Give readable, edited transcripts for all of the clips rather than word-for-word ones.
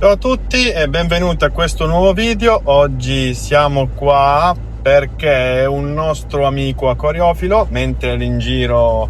Ciao a tutti e benvenuti a questo nuovo video. Oggi siamo qua perché un nostro amico acquariofilo, mentre era in giro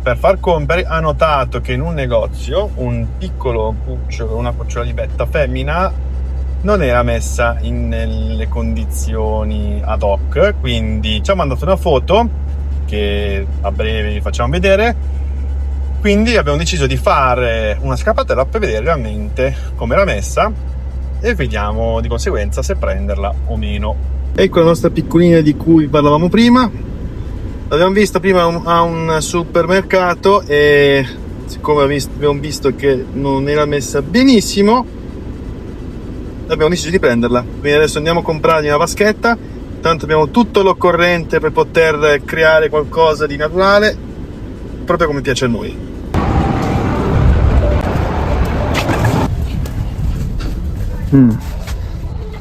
per far compere, ha notato che in un negozio un piccolo cucciolo, una cucciola di betta femmina, non era messa nelle condizioni ad hoc, quindi ci ha mandato una foto che a breve vi facciamo vedere. Quindi abbiamo deciso di fare una scappatella per vedere realmente come era messa e vediamo di conseguenza se prenderla o meno. Ecco la nostra piccolina di cui parlavamo prima. L'abbiamo vista prima a un supermercato e siccome abbiamo visto che non era messa benissimo, abbiamo deciso di prenderla. Quindi adesso andiamo a comprargli una vaschetta, tanto abbiamo tutto l'occorrente per poter creare qualcosa di naturale, proprio come piace a noi.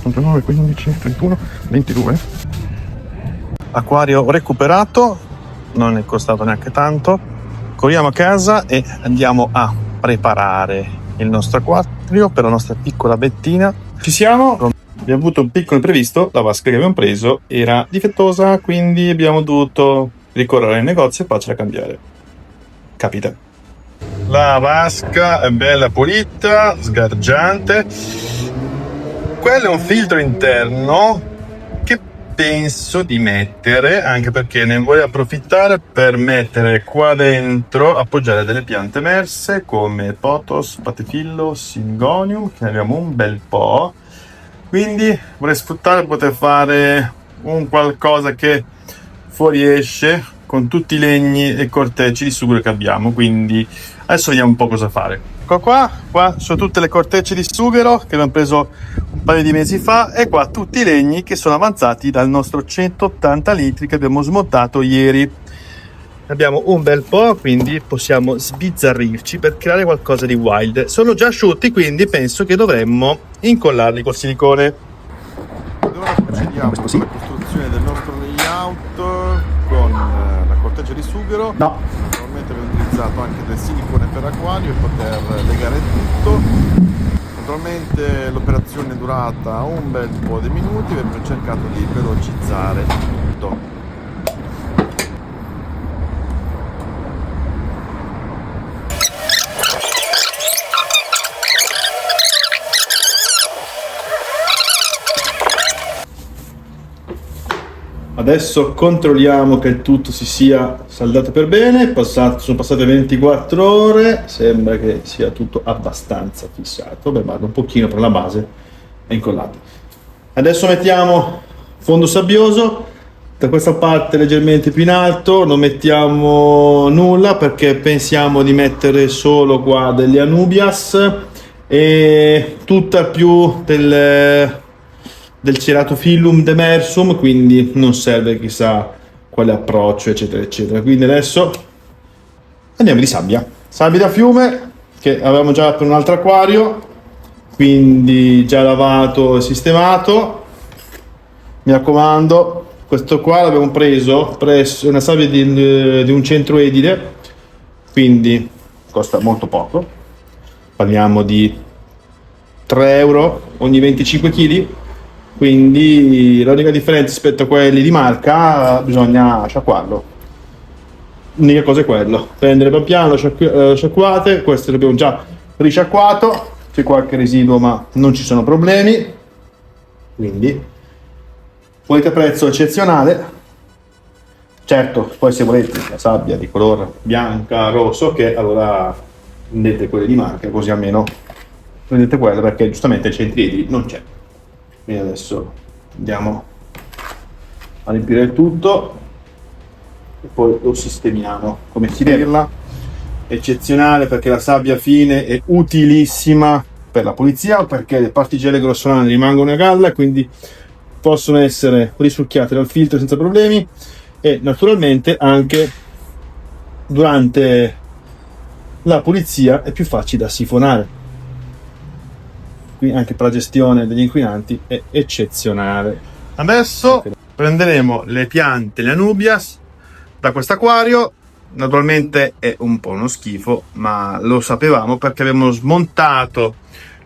39, 15, 31, 22. Acquario recuperato, non è costato neanche tanto. Corriamo a casa e andiamo a preparare il nostro acquario per la nostra piccola bettina. Ci siamo. Abbiamo avuto un piccolo imprevisto, la vasca che abbiamo preso era difettosa, quindi abbiamo dovuto ricorrere al negozio e farcela cambiare. Capita. La vasca è bella pulita, sgargiante. Quello è un filtro interno che penso di mettere, anche perché ne voglio approfittare per mettere qua dentro, appoggiare delle piante emerse come pothos, patefillo, syngonium, che ne abbiamo un bel po'. Quindi vorrei sfruttare per poter fare un qualcosa che fuoriesce con tutti i legni e cortecci di sughero che abbiamo. Quindi adesso vediamo un po' cosa fare. Ecco qua sono tutte le cortecce di sughero che abbiamo preso un paio di mesi fa, e qua tutti i legni che sono avanzati dal nostro 180 litri che abbiamo smontato ieri. Abbiamo un bel po', quindi possiamo sbizzarrirci per creare qualcosa di wild. Sono già asciutti, quindi penso che dovremmo incollarli col silicone. Ed ora procediamo con la costruzione del nostro layout con la corteccia di sughero. Naturalmente abbiamo utilizzato anche del silicone per acquario per poter legare tutto. Naturalmente l'operazione è durata un bel po' di minuti, abbiamo cercato di velocizzare tutto. Adesso controlliamo che tutto si sia saldato per bene. Sono passate 24 ore, sembra che sia tutto abbastanza fissato. Beh, vado un pochino per la base è incollato. Adesso mettiamo fondo sabbioso, da questa parte leggermente più in alto non mettiamo nulla perché pensiamo di mettere solo qua delle anubias e tutta più del ceratophyllum demersum, quindi non serve chissà quale approccio eccetera eccetera. Quindi adesso andiamo di sabbia da fiume che avevamo già per un altro acquario, quindi già lavato e sistemato. Mi raccomando, questo qua l'abbiamo preso presso una sabbia di un centro edile, quindi costa molto poco, parliamo di 3 euro ogni 25 kg. Quindi l'unica differenza rispetto a quelli di marca, bisogna sciacquarlo. L'unica cosa è quello, prendere pian piano, sciacquate. Questo l'abbiamo già risciacquato, c'è qualche residuo ma non ci sono problemi. Quindi volete prezzo eccezionale. Certo, poi se volete la sabbia di colore bianca, rosso, che allora prendete quelle di marca, così almeno prendete quelle, perché giustamente ai centri edili non c'è. Quindi adesso andiamo a riempire il tutto e poi lo sistemiamo come si deve. Eccezionale perché la sabbia fine è utilissima per la pulizia, perché le particelle grossolane rimangono a galla e quindi possono essere risucchiate dal filtro senza problemi, e naturalmente anche durante la pulizia è più facile da sifonare. Anche per la gestione degli inquinanti è eccezionale. Adesso prenderemo le piante, le anubias, da questo acquario. Naturalmente è un po' uno schifo, ma lo sapevamo perché abbiamo smontato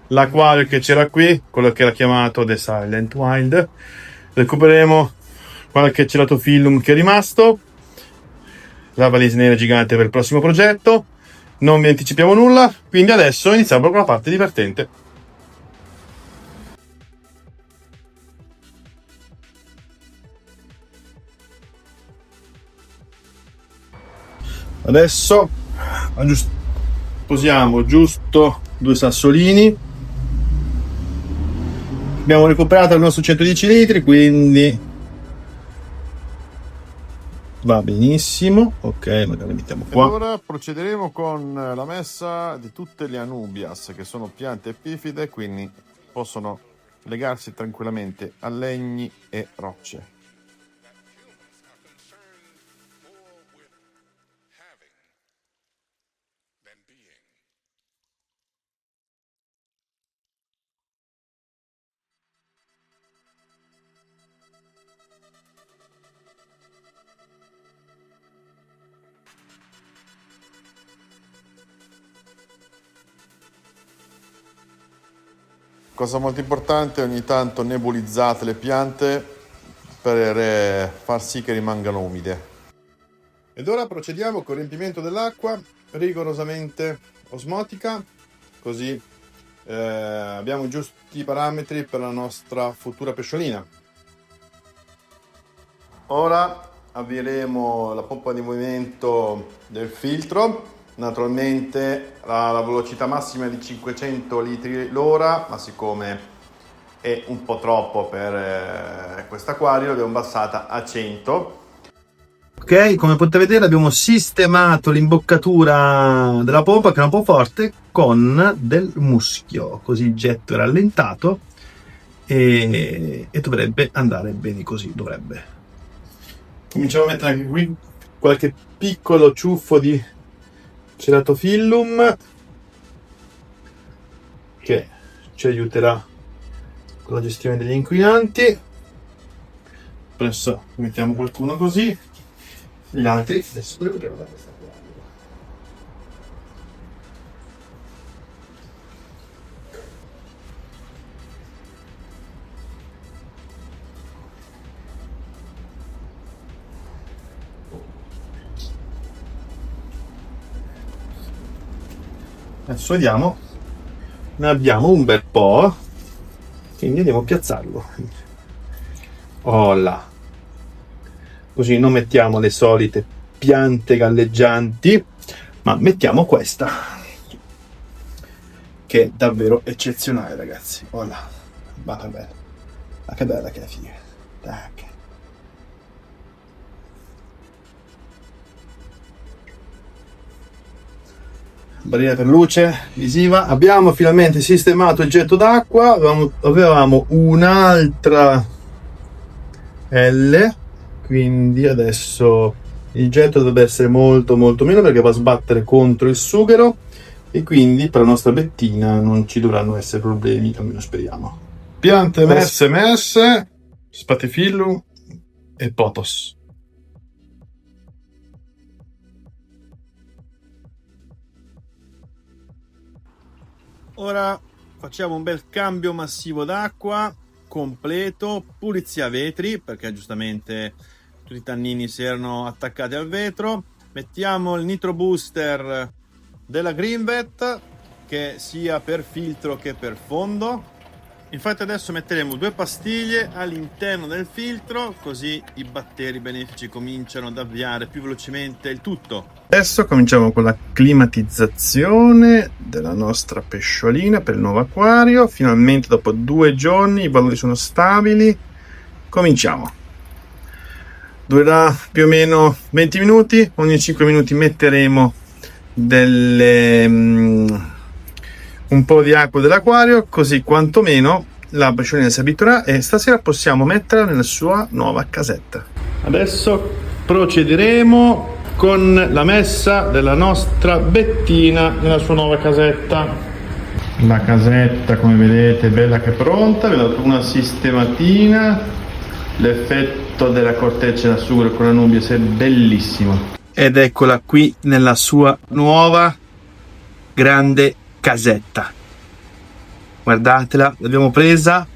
l'acquario che c'era qui, quello che era chiamato The Silent Wild. Recupereremo qualche ceratophyllum che è rimasto, la valise nera gigante per il prossimo progetto. Non vi anticipiamo nulla, quindi adesso iniziamo con la parte divertente. Adesso posiamo giusto 2 sassolini. Abbiamo recuperato il nostro 110 litri, quindi va benissimo. Ok, magari mettiamo qua. Ora procederemo con la messa di tutte le Anubias, che sono piante epifide, quindi possono legarsi tranquillamente a legni e rocce. Cosa molto importante, ogni tanto nebulizzate le piante per far sì che rimangano umide. Ed ora procediamo con il riempimento dell'acqua rigorosamente osmotica, così abbiamo i giusti parametri per la nostra futura pesciolina. Ora avvieremo la pompa di movimento del filtro. Naturalmente la velocità massima è di 500 litri l'ora, ma siccome è un po' troppo per quest'acquario l'abbiamo abbassata a 100. Ok, come potete vedere abbiamo sistemato l'imboccatura della pompa, che è un po' forte, con del muschio, così il getto è rallentato e dovrebbe andare bene così, dovrebbe. Cominciamo a mettere anche qui qualche piccolo ciuffo di ceratophyllum che ci aiuterà con la gestione degli inquinanti. Adesso mettiamo qualcuno così, gli altri adesso devo da questa qua. Adesso vediamo, ne abbiamo un bel po', quindi andiamo a piazzarlo. Oh là. Così non mettiamo le solite piante galleggianti, ma mettiamo questa, che è davvero eccezionale, ragazzi. Oh là. Ma che bella, ma che bella che è, figa. Tac. Barriera per luce visiva. Abbiamo finalmente sistemato il getto d'acqua. Avevamo un'altra L, quindi adesso il getto dovrebbe essere molto meno, perché va a sbattere contro il sughero e quindi per la nostra bettina non ci dovranno essere problemi, almeno speriamo. Piante messe, Spathiphyllum e Pothos. Ora facciamo un bel cambio massivo d'acqua completo, pulizia vetri, perché giustamente tutti i tannini si erano attaccati al vetro. Mettiamo il nitro booster della Greenvet, che sia per filtro che per fondo. Infatti adesso metteremo 2 pastiglie all'interno del filtro, così i batteri benefici cominciano ad avviare più velocemente il tutto. Adesso cominciamo con la climatizzazione della nostra pesciolina per il nuovo acquario. Finalmente dopo 2 giorni i valori sono stabili. Cominciamo. Durerà più o meno 20 minuti. Ogni 5 minuti metteremo un po' di acqua dell'acquario, così quantomeno la pesciolina si abituerà e stasera possiamo metterla nella sua nuova casetta. Adesso procederemo con la messa della nostra bettina nella sua nuova casetta. La casetta, come vedete, è bella che è pronta. Vi ho dato una sistematina. L'effetto della corteccia da sughero con la Anubias è bellissimo. Ed eccola qui nella sua nuova grande casetta. guardatela, l'abbiamo presa,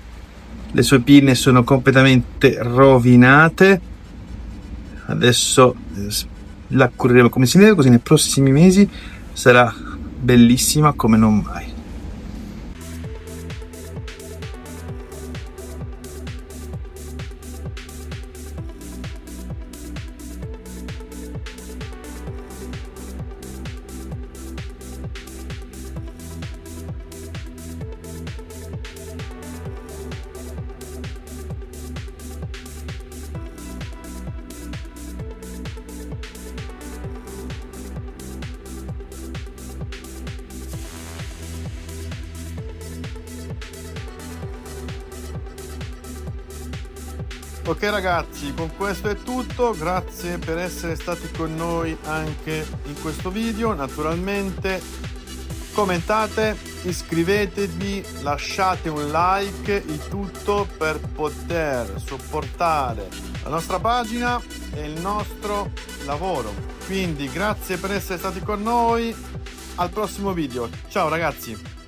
le sue pinne sono completamente rovinate, adesso la cureremo come si deve, così nei prossimi mesi sarà bellissima come non mai. Ok ragazzi, con questo è tutto, grazie per essere stati con noi anche in questo video. Naturalmente commentate, iscrivetevi, lasciate un like, il tutto per poter supportare la nostra pagina e il nostro lavoro. Quindi grazie per essere stati con noi, al prossimo video, ciao ragazzi!